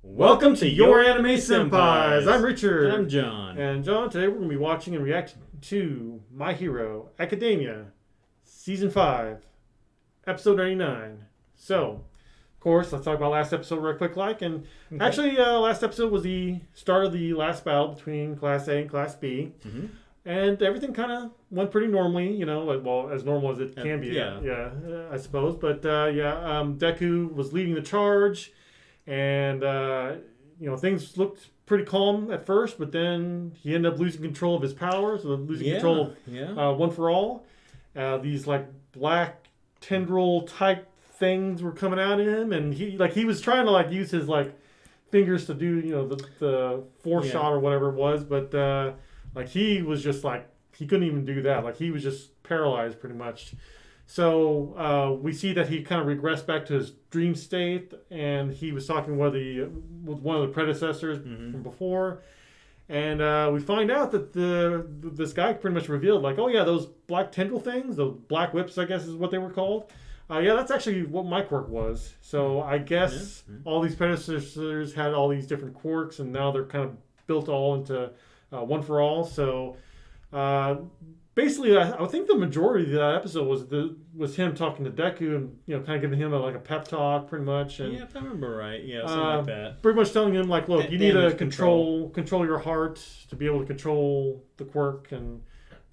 Welcome to Your Anime Senpais. I'm Richard. And I'm John. And John, today we're going to be watching and reacting to My Hero Academia, Season 5, Episode 99. So, of course, let's talk about last episode real quick. Actually, last episode was the start of the last battle between Class A and Class B. Mm-hmm. And everything kind of went pretty normally, as normal as it can be. I suppose. But, Deku was leading the charge. And, things looked pretty calm at first, but then he ended up losing control of his powers, losing control of One for All. These, black tendril type things were coming out of him, and he was trying to, use his, fingers to do, the force shot or whatever it was, but, he was just, he couldn't even do that. He was just paralyzed pretty much. So we see that he kind of regressed back to his dream state, and he was talking with one of the predecessors from before, and we find out that this guy pretty much revealed, those black tendril things, those black whips, I guess is what they were called. That's actually what my quirk was. So I guess all these predecessors had all these different quirks, and now they're kind of built all into One for All. So. Basically, I think the majority of that episode was him talking to Deku and kind of giving him a pep talk, pretty much. And, if I remember right, something like that. Pretty much telling him look, you need to control your heart to be able to control the quirk and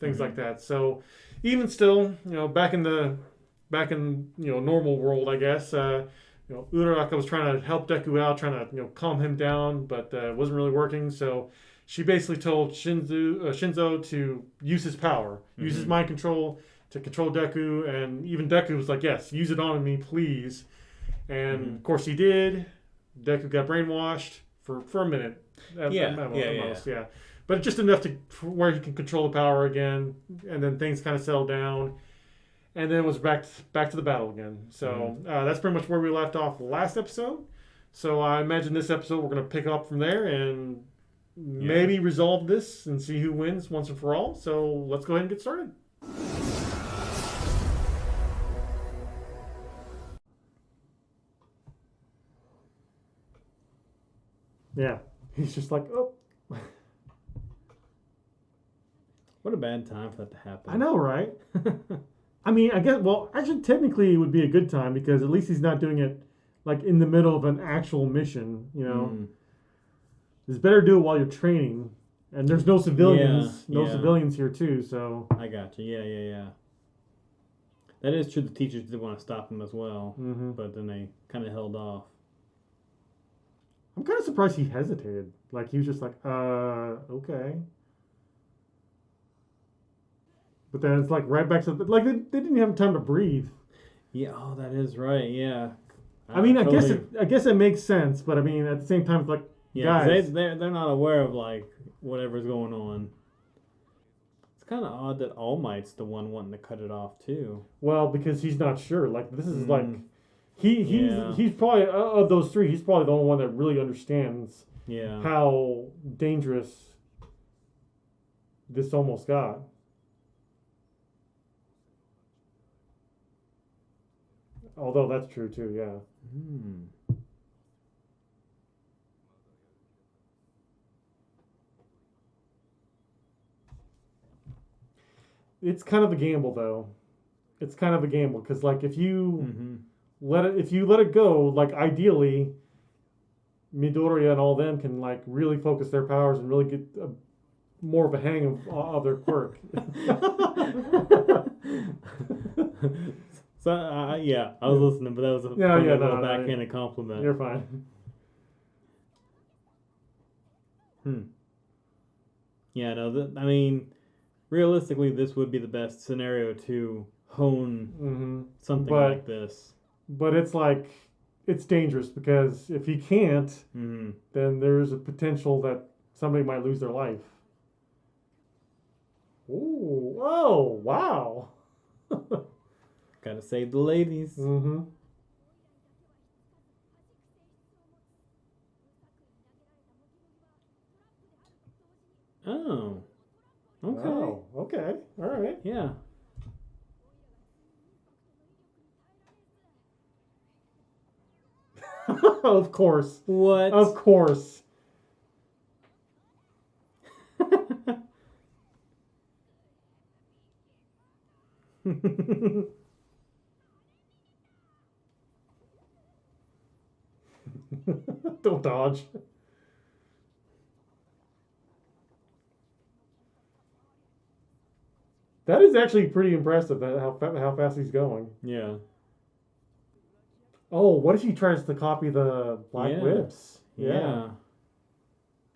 things like that. So even still, back in normal world, I guess. Uraraka was trying to help Deku out, trying to calm him down, but it wasn't really working. So. She basically told Shinzo to use his power, use his mind control to control Deku, and even Deku was like, yes, use it on me, please. And of course he did. Deku got brainwashed for a minute. Almost. But just enough to where he can control the power again, and then things kind of settled down. And then it was back to the battle again. So that's pretty much where we left off last episode. So I imagine this episode we're going to pick up from there and maybe resolve this and see who wins once and for all. So let's go ahead and get started. Yeah, he's just like, oh. What a bad time for that to happen. I know, right? I mean, I guess, actually, technically it would be a good time because at least he's not doing it in the middle of an actual mission, It's better to do it while you're training, and there's no civilians, civilians here too. So I got you. Yeah. That is true. The teachers did want to stop him as well, but then they kind of held off. I'm kind of surprised he hesitated. He was just like, okay. But then it's right back to they didn't have time to breathe. Yeah. Oh, that is right. Yeah. I mean, I guess it makes sense, but I mean, at the same time, it's guys, they're not aware of whatever's going on. It's kind of odd that All Might's the one wanting to cut it off too. Well, because he's not sure. This is he's probably of those three, he's probably the only one that really understands how dangerous this almost got. Although that's true too, yeah. It's kind of a gamble, though. It's kind of a gamble because, if you let it go, ideally, Midoriya and all them can really focus their powers and really get more of a hang of their quirk. So I was listening, but that was a backhanded compliment. You're fine. Yeah, no. I mean. Realistically, this would be the best scenario to hone something like this. But it's it's dangerous because if he can't, then there's a potential that somebody might lose their life. Ooh, oh, wow. Gotta save the ladies. Oh. Okay. Oh, okay. All right. Yeah. Of course. What? Of course. Don't dodge. That is actually pretty impressive, how fast he's going. Yeah. Oh, what if he tries to copy the Black Whips? Yeah.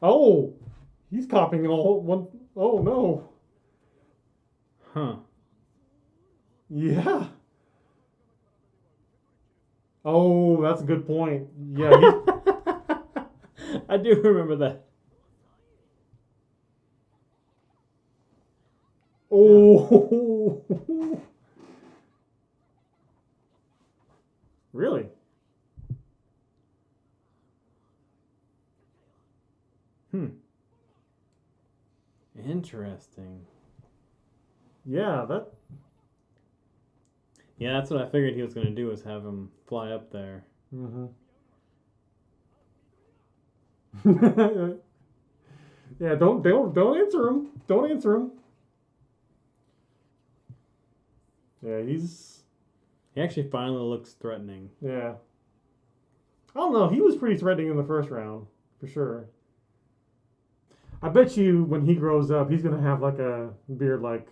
Oh, he's copying all one. Oh, no. Huh. Yeah. Oh, that's a good point. Yeah. I do remember that. Oh. Really? Interesting. Yeah, Yeah, that's what I figured he was going to do, was have him fly up there. Mm-hmm. Yeah, don't answer him. Don't answer him. Yeah, He actually finally looks threatening. Yeah. I don't know. He was pretty threatening in the first round, for sure. I bet you when he grows up, he's gonna have like a beard like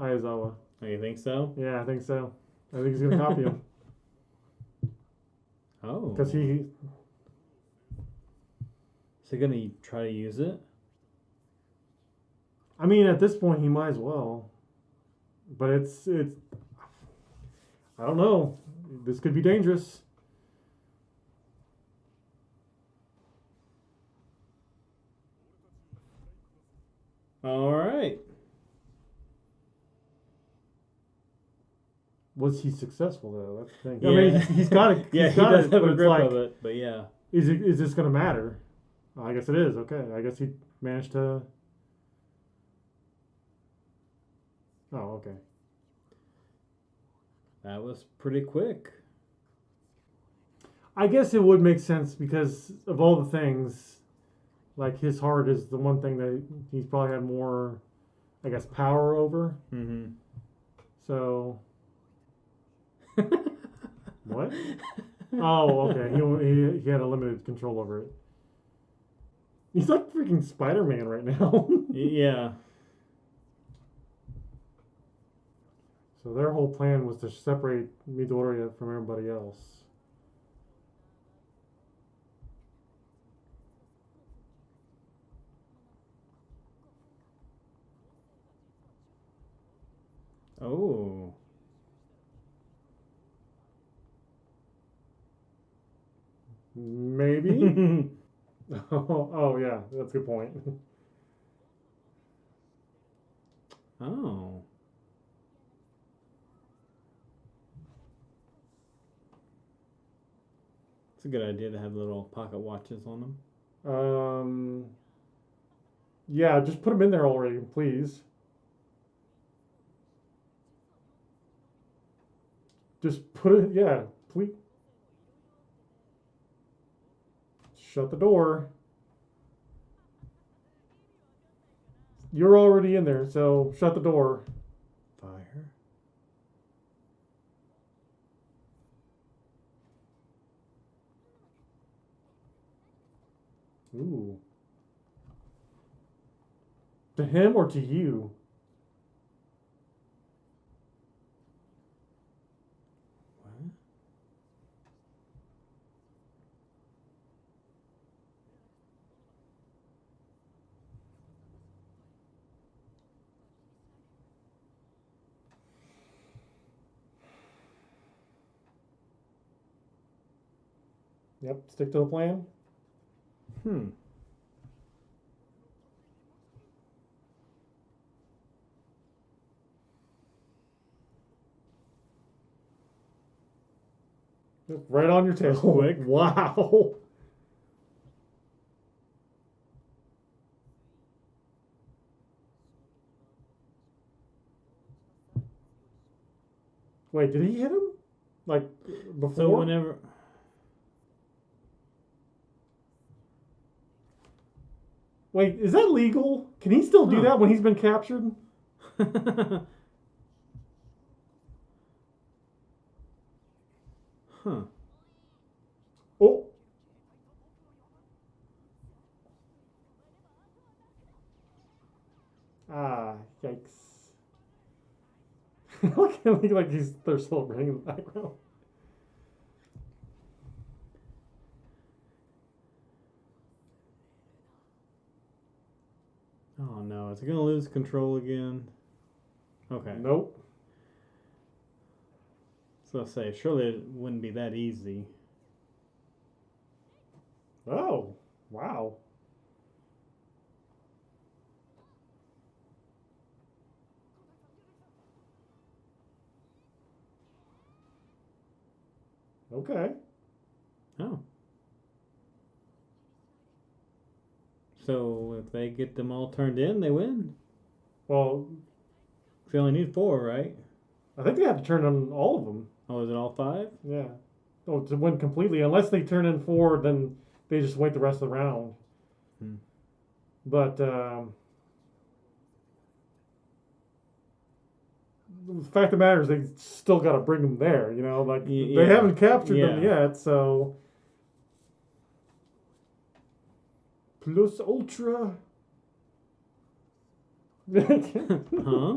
Aizawa. Oh, you think so? Yeah, I think so. I think he's gonna copy him. Oh. Because he. Is he gonna try to use it? I mean, at this point, he might as well. But it's. I don't know. This could be dangerous. All right. Was he successful though? That's the thing. Yeah. I mean, he's got it. Yeah, he's he got does it, have but a it's grip like, of it, but yeah. Is this gonna matter? I guess it is. Okay. I guess he managed to. Oh, okay. That was pretty quick. I guess it would make sense because of all the things, like his heart is the one thing that he's probably had more, I guess, power over. Mm-hmm. So. What? Oh, okay. He had a limited control over it. He's like freaking Spider-Man right now. Yeah. So their whole plan was to separate Midoriya from everybody else. Oh. Maybe? Oh, yeah, that's a good point. Oh. It's a good idea to have little pocket watches on them. Yeah, just put them in there already, please. Just put it, yeah, please. Shut the door. You're already in there, so shut the door. Fire. Ooh. To him or to you? What? Yep, stick to the plan. Right on your tail. Quick. Wow. Wait, did he hit him? Like before? So whenever. Wait, is that legal? Can he still do that when he's been captured? Huh. Oh. Ah, yikes. Look like they're celebrating in the background. Oh no, is it gonna lose control again? Okay. Nope. So I say, surely it wouldn't be that easy. Oh, wow. Okay. Oh. So if they get them all turned in, they win. Well, They only need 4, right? I think they have to turn on all of them. Oh, is it all 5? Yeah. Oh, to win completely. Unless they turn in 4, then they just wait the rest of the round. But the fact of the matter is they still got to bring them there. You know, like they haven't captured them yet, so. Plus Ultra. Huh?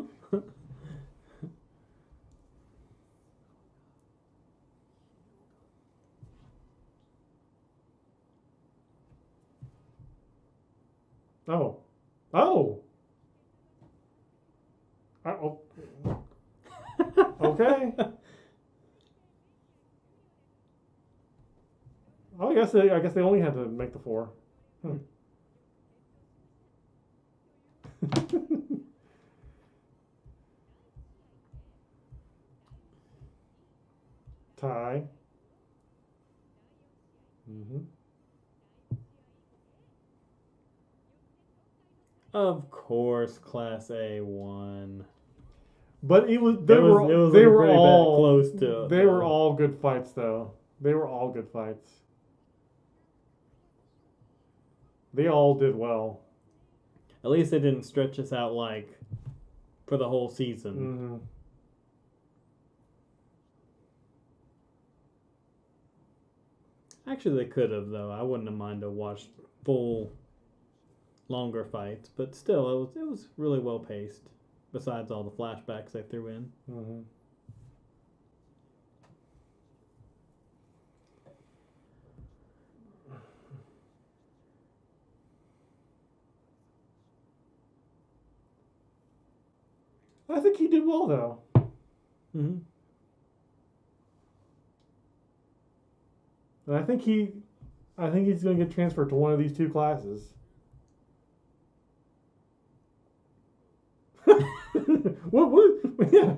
Oh. Oh. Oh. Okay. Oh, I guess they only had to make the 4. Tie. Of course, Class A won. But they were all close to. They were all good fights, though. They were all good fights. They all did well. At least they didn't stretch us out like for the whole season. Mm-hmm. Actually, they could have, though. I wouldn't have minded to watch full, longer fights, but still, it was really well paced. Besides all the flashbacks they threw in. Mm-hmm. I think he did well, though. Mm-hmm. And I think he's going to get transferred to one of these 2 classes. What? Yeah.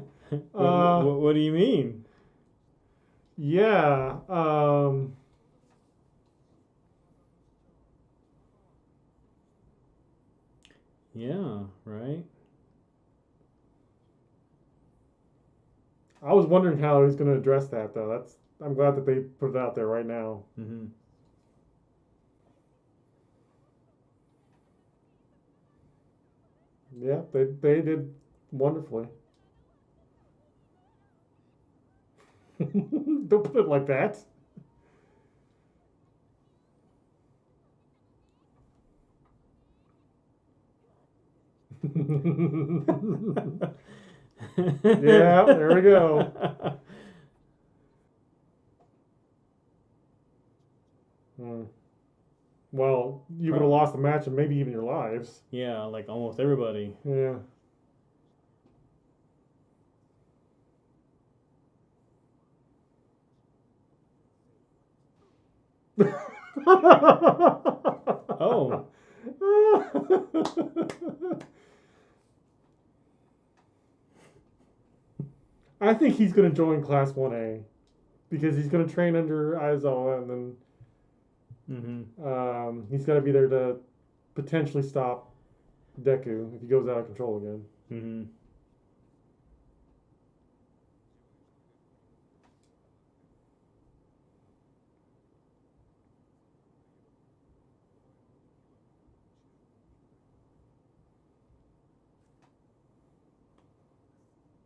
What do you mean? Yeah. Yeah. Right. I was wondering how he's going to address that, though. I'm glad that they put it out there right now. Mm-hmm. Yeah, they did wonderfully. Don't put it like that. Yeah, there we go. Well, you would have lost the match and maybe even your lives. Yeah, like almost everybody. Yeah. Oh. I think he's going to join Class 1A because he's going to train under Aizawa, and then he's got to be there to potentially stop Deku if he goes out of control again. Mm-hmm.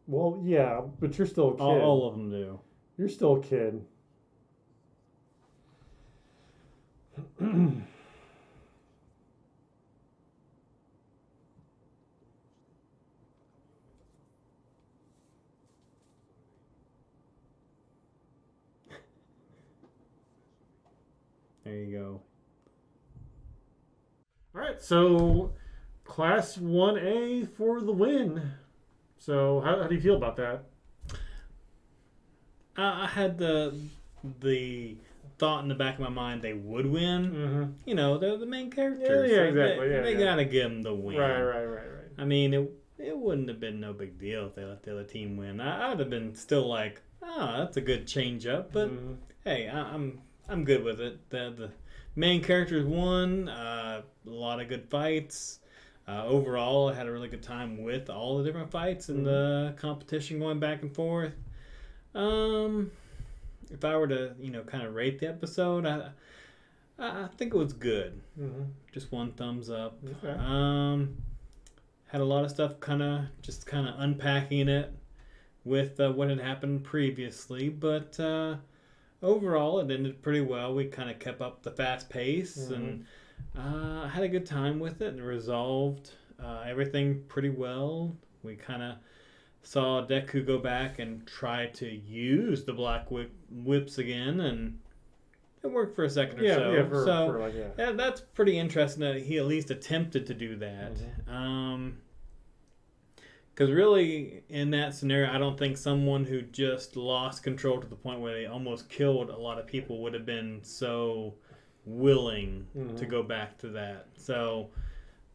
Well, yeah, but you're still a kid. All of them do. You're still a kid. There you go. All right, so Class 1A for the win. So how do you feel about that? I had the thought in the back of my mind they would win. Mm-hmm. You know, they're the main characters. Yeah, exactly. They gotta give them the win. Right. I mean, it wouldn't have been no big deal if they let the other team win. I'd have been still like, that's a good change up. But hey, I'm good with it. The main characters won. A lot of good fights. Overall, I had a really good time with all the different fights and the competition going back and forth. If I were to, kind of rate the episode, I think it was good. Mm-hmm. Just one thumbs up. Okay. Had a lot of stuff kind of unpacking it with what had happened previously, but overall it ended pretty well. We kind of kept up the fast pace and I had a good time with it and resolved everything pretty well. We kind of saw Deku go back and try to use the black whips again, and it worked for a second or so. Yeah, that's pretty interesting that he at least attempted to do that. Because really, in that scenario, I don't think someone who just lost control to the point where they almost killed a lot of people would have been so willing to go back to that. So,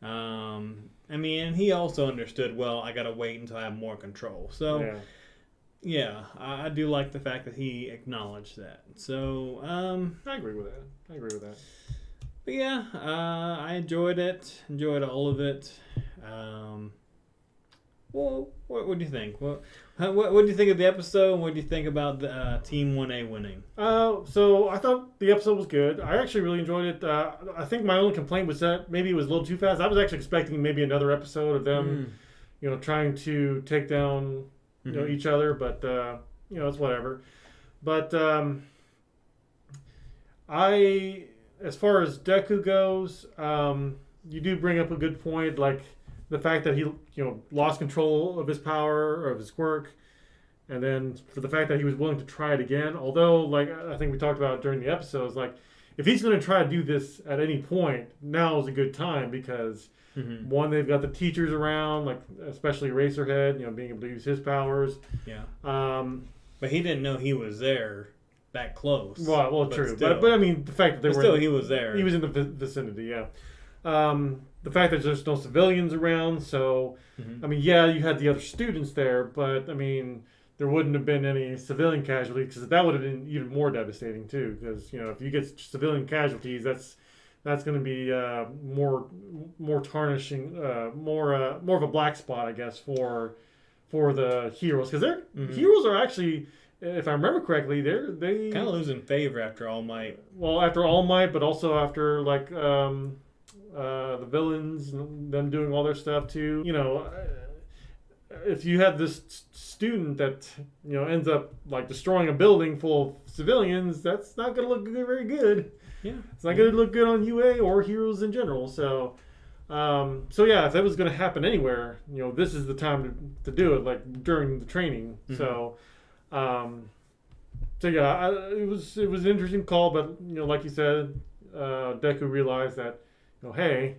I mean, he also understood, well, I got to wait until I have more control. So, yeah, I do like the fact that he acknowledged that. So, I agree with that. But yeah, I enjoyed it. Enjoyed all of it. Well, what do you think? What do you think of the episode? And what do you think about the Team 1A winning? So I thought the episode was good. I actually really enjoyed it. I think my only complaint was that maybe it was a little too fast. I was actually expecting maybe another episode of them, trying to take down, each other. But it's whatever. But as far as Deku goes, you do bring up a good point, like the fact that he, lost control of his power, of his quirk, and then for the fact that he was willing to try it again. Although, like I think we talked about during the episodes, like if he's going to try to do this at any point, now is a good time because one, they've got the teachers around, like especially Eraserhead, being able to use his powers. Yeah. But he didn't know he was there that close. Well, true. But I mean, the fact that he was there. He was in the vicinity. Yeah. The fact that there's no civilians around, so I mean, yeah, you had the other students there, but I mean, there wouldn't have been any civilian casualties because that would have been even more devastating too. Because if you get civilian casualties, that's going to be more tarnishing, more of a black spot, I guess, for the heroes because their heroes are actually, if I remember correctly, they kind of losing favor after All Might. Well, after All Might, but also after like. The villains and them doing all their stuff too. If you have this student that ends up like destroying a building full of civilians, that's not going to look very good. Yeah, it's not going to look good on UA or heroes in general. So, yeah, if that was going to happen anywhere, this is the time to do it, like during the training. So, yeah, it was an interesting call, but like you said, Deku realized that. Hey,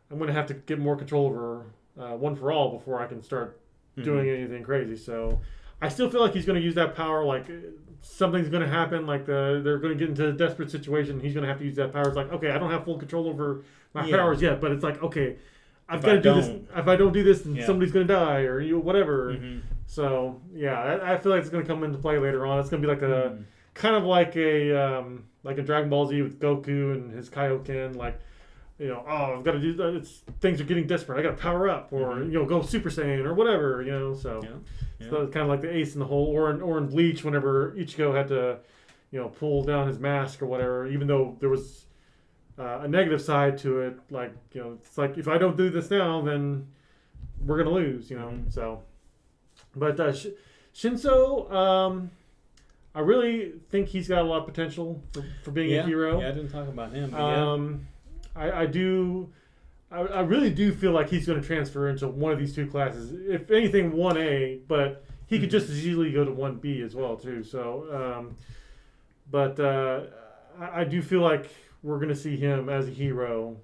I'm going to have to get more control over One for All before I can start doing anything crazy. So I still feel like he's going to use that power. Like something's going to happen. Like they're going to get into a desperate situation. He's going to have to use that power. It's like, okay, I don't have full control over my powers yet, but it's like, okay, I've got to do this. If I don't do this, then somebody's going to die or whatever. So yeah, I feel like it's going to come into play later on. It's going to be like a kind of like a Dragon Ball Z with Goku and his Kaioken, like. I've got to do that. Things are getting desperate. I got to power up, or go Super Saiyan, or whatever. So it's kind of like the ace in the hole, or in Bleach, whenever Ichigo had to, pull down his mask or whatever. Even though there was a negative side to it, like it's like if I don't do this now, then we're gonna lose. So But Shinso, I really think he's got a lot of potential for being a hero. Yeah, I didn't talk about him. I really do feel like he's going to transfer into one of these two classes. If anything, 1A, but he could just as easily go to 1B as well too. So, I do feel like we're going to see him as a hero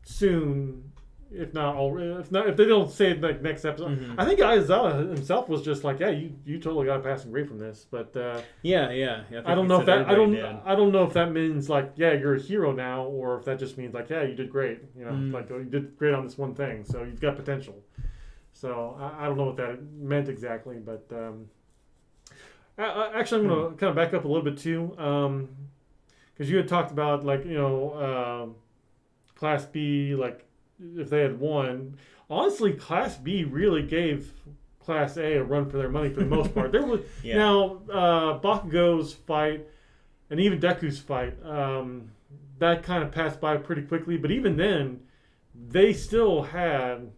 soon. If they don't say it like next episode, I think Aizawa himself was just like, yeah, you totally got a passing grade from this, but I don't know if that I don't know if that means like, yeah, you're a hero now, or if that just means like, yeah, you did great, like you did great on this one thing, so you've got potential. So I don't know what that meant exactly, but actually I'm gonna kind of back up a little bit too, because you had talked about like Class B, like if they had won. Honestly, Class B really gave Class A a run for their money for the most part. There was now Bakugo's fight and even Deku's fight that kind of passed by pretty quickly. But even then, they still had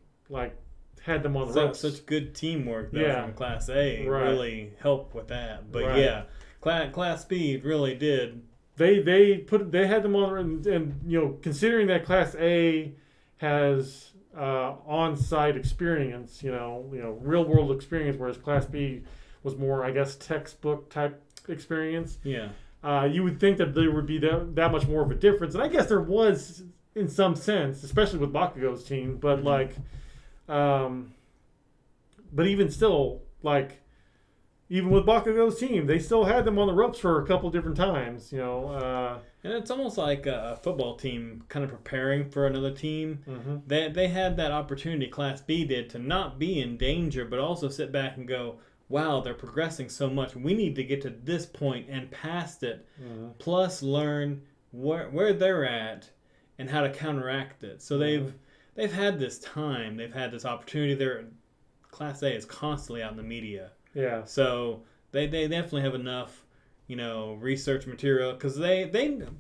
them on the ropes. Such good teamwork from Class A really helped with that. But Class B really did. They had them on, and considering that Class A has on-site experience, real world experience, whereas Class B was more, I guess, textbook type experience. Yeah. You would think that there would be that much more of a difference, and I guess there was in some sense, especially with Bakugo's team. But but even still, even with Bakugo's team, they still had them on the ropes for a couple different times. And it's almost like a football team kind of preparing for another team. Mm-hmm. They had that opportunity, Class B did, to not be in danger, but also sit back and go, wow, they're progressing so much. We need to get to this point and past it, plus learn where they're at and how to counteract it. So they've had this time, they've had this opportunity. Class A is constantly out in the media. Yeah. So they definitely have enough, research material, because they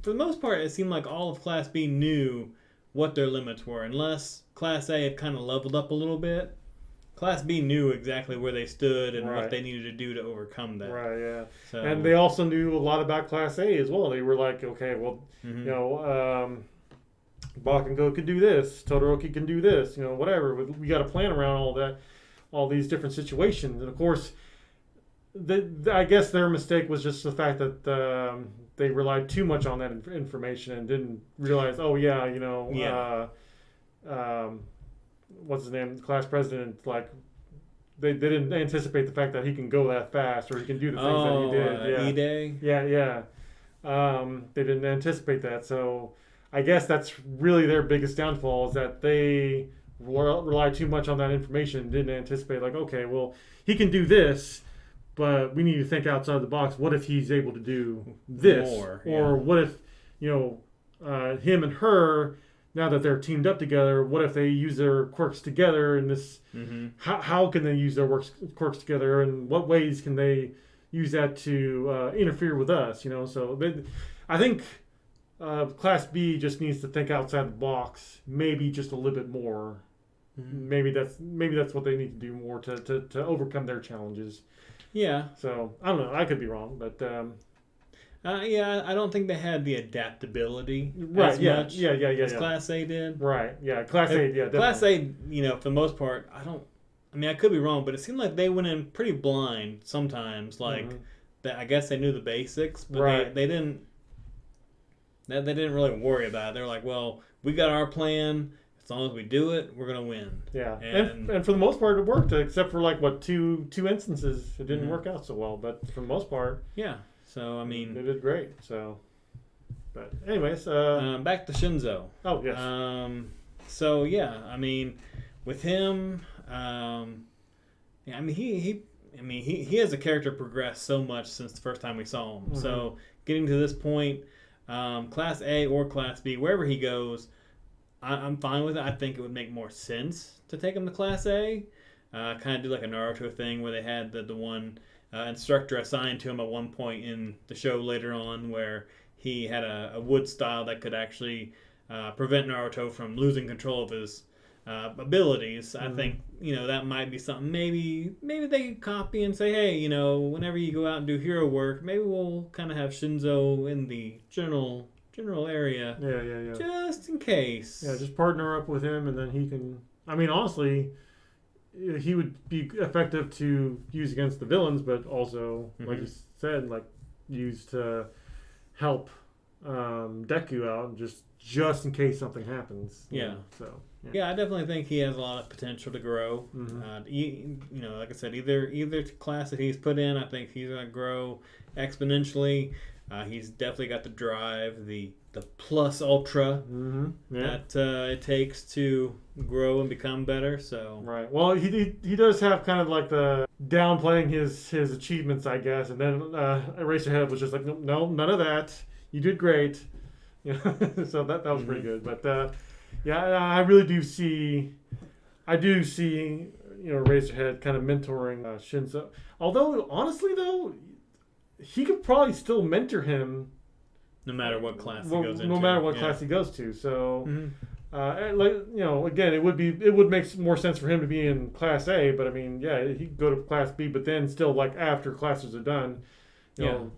for the most part it seemed like all of Class B knew what their limits were, unless Class A had kind of leveled up a little bit. Class B knew exactly where they stood and what they needed to do to overcome that. Right. Yeah. So, and they also knew a lot about Class A as well. They were like, okay, well, Bakugo could do this, Todoroki can do this, whatever. We got a plan around all that, all these different situations, and of course. I guess their mistake was just the fact that they relied too much on that information and didn't realize, what's his name, the class president, they didn't anticipate the fact that he can go that fast or he can do the things that he did. E-Day? Yeah. They didn't anticipate that, so I guess that's really their biggest downfall, is that they relied too much on that information and didn't anticipate, okay, well, he can do this, but we need to think outside the box. What if he's able to do this? More, or what if, him and her, now that they're teamed up together, what if they use their quirks together in this? How can they use their quirks together, and what ways can they use that to interfere with us? So I think Class B just needs to think outside the box, maybe just a little bit more. Maybe that's what they need to do more to overcome their challenges. Yeah. So I don't know. I could be wrong, but I don't think they had the adaptability as much as Class A did. Right. Yeah. Class A. Yeah. Definitely. Class A. For the most part, I could be wrong, but it seemed like they went in pretty blind sometimes. I guess they knew the basics, but they didn't. They didn't really worry about it. They were like, well, we got our plan. As long as we do it, we're gonna win. Yeah, and for the most part, it worked, except for two instances it didn't work out so well. But for the most part, yeah. So they did great. So, but anyways, back to Shinzo. Oh yes. So yeah, with him, he has a character progressed so much since the first time we saw him. So getting to this point, Class A or Class B, wherever he goes. I'm fine with it. I think it would make more sense to take him to Class A. Kind of do like a Naruto thing where they had the one instructor assigned to him at one point in the show later on, where he had a wood style that could actually prevent Naruto from losing control of his abilities. I think that might be something. Maybe they copy and say, hey, whenever you go out and do hero work, maybe we'll kind of have Shinzo in the general area. Yeah. Just in case. Yeah, just partner up with him, and then he can. I mean, honestly, he would be effective to use against the villains, but also, like you said, like use to help Deku out, just in case something happens. Yeah. So. Yeah, I definitely think he has a lot of potential to grow. Like I said, either class that he's put in, I think he's going to grow exponentially. He's definitely got the drive, the plus ultra that it takes to grow and become better. So right. Well, he does have kind of like the downplaying his achievements, I guess, and then Eraserhead was just like, no, none of that. You did great. So that was pretty good, but. Yeah, I really do see. Eraserhead kind of mentoring Shinzo. Although, honestly, though, he could probably still mentor him, no matter what class he goes into. No matter what class he goes to. So, again, it would make more sense for him to be in Class A. But I mean, yeah, he could go to Class B. But then, still, like after classes are done, go.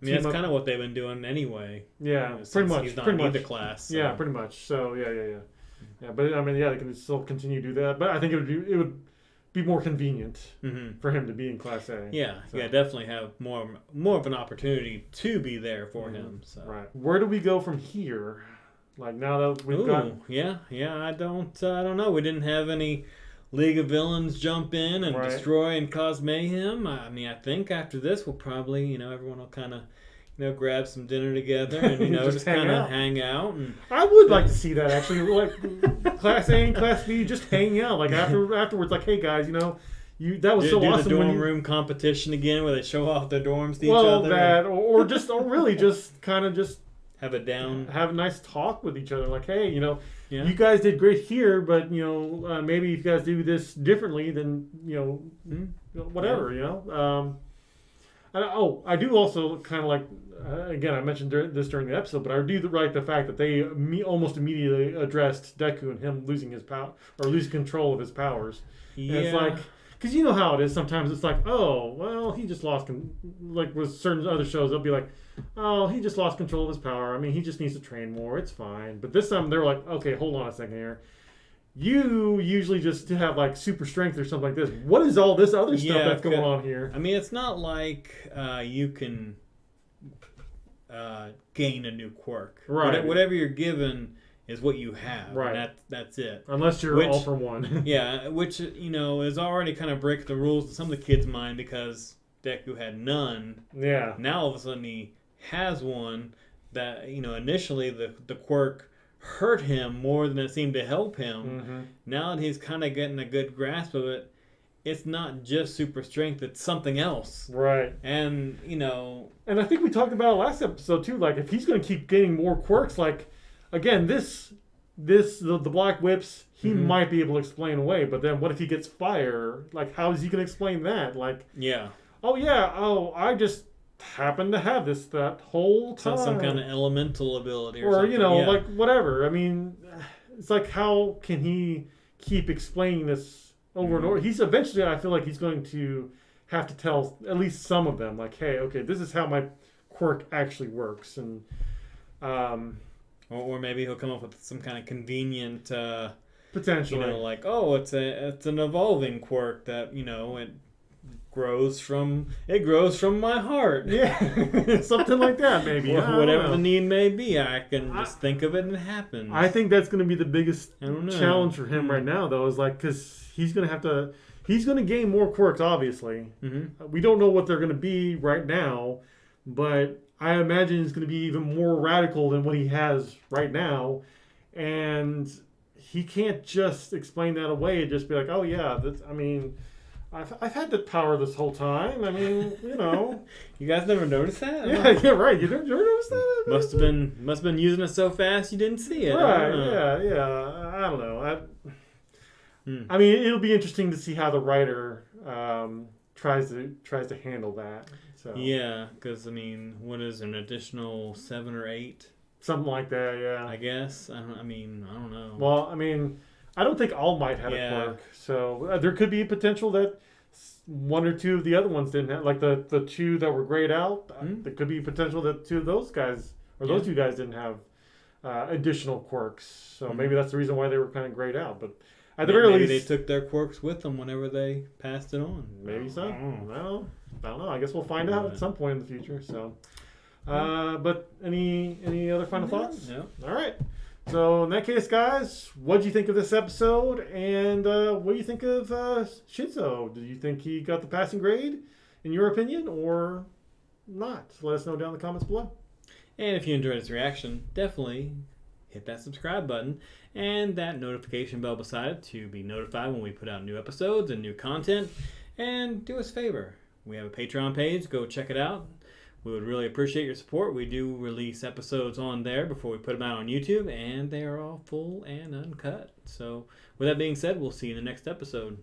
I mean, that's kind of what they've been doing anyway. Yeah, pretty much. He's not pretty in much. either class. So. Yeah, pretty much. So yeah. But I mean, yeah, they can still continue to do that. But I think it would be more convenient for him to be in Class A. Yeah, so. Yeah, definitely have more of an opportunity to be there for him. So. Right. Where do we go from here? Like now that we've got. Yeah. I don't know. We didn't have any League of Villains jump in and destroy and cause mayhem. I mean, I think after this we'll probably, everyone will kind of, grab some dinner together and, just kind of hang out. And I would like to see that actually, like Class A and Class B just hang out. Like afterwards, like, hey guys, that was so awesome. Do the dorm room competition again where they show off their dorms to each other. Well, that or really just kind of just have a nice talk with each other. Like, hey, you guys did great here, but maybe if you guys do this differently, then whatever. I do also kind of like. Again, I mentioned this during the episode, but I do like the fact that they almost immediately addressed Deku and him losing his power or losing control of his powers. Yeah. And it's like, because you know how it is. Sometimes it's like, oh, well, he just lost. Like with certain other shows, they'll be like, oh, he just lost control of his power. I mean, he just needs to train more. It's fine. But this time they're like, okay, hold on a second here. You usually just have like super strength or something like this. What is all this other stuff that's going on here? I mean, it's not like you can. Gain a new quirk. Right. Whatever you're given is what you have. Right. And that's it. Unless you're all for one. Yeah, which, is already kind of breaking the rules in some of the kids' mind because Deku had none. Yeah. Now all of a sudden he has one that, initially the quirk hurt him more than it seemed to help him. Mm-hmm. Now that he's kind of getting a good grasp of it, it's not just super strength, it's something else. Right. And, And I think we talked about it last episode, too. Like, if he's going to keep getting more quirks, like, again, the Black Whips, he might be able to explain away. But then what if he gets fire? Like, how is he going to explain that? Like, I just happened to have this that whole time. Some kind of elemental ability or something. Like, whatever. I mean, it's like, how can he keep explaining this over and over? He's eventually, I feel like he's going to have to tell at least some of them, like, hey, okay, this is how my quirk actually works. And or maybe he'll come up with some kind of convenient potentially, like, oh, it's an evolving quirk that it grows from my heart. Yeah. Something like that, maybe. Whatever the need may be, I can just think of it and it happens. I think that's going to be the biggest challenge for him right now, though, is like, because he's going to gain more quirks, obviously. Mm-hmm. We don't know what they're going to be right now, but I imagine it's going to be even more radical than what he has right now. And he can't just explain that away and just be like, oh, yeah, I've had that power this whole time. I mean, You guys never noticed that? Yeah, right. You never noticed that? Must have been using it so fast you didn't see it. Right, yeah. I don't know. I mean, it'll be interesting to see how the writer tries to handle that. So. Yeah, because, what is an additional 7 or 8 Something like that, yeah. I guess. I don't know. Well, I mean, I don't think All Might had a quirk. So there could be potential that one or two of the other ones didn't have, like the two that were grayed out. There could be potential that two of those guys, or those two guys didn't have additional quirks. So maybe that's the reason why they were kind of grayed out. But at the very least, they took their quirks with them whenever they passed it on. Maybe so. Well, I don't know. I guess we'll find out at some point in the future. So, but any other final thoughts? No. All right. So in that case, guys, what do you think of this episode, and what do you think of Shinzo? Do you think he got the passing grade, in your opinion, or not? Let us know down in the comments below. And if you enjoyed this reaction, definitely hit that subscribe button and that notification bell beside it to be notified when we put out new episodes and new content. And do us a favor. We have a Patreon page. Go check it out. We would really appreciate your support. We do release episodes on there before we put them out on YouTube, and they are all full and uncut. So with that being said, we'll see you in the next episode.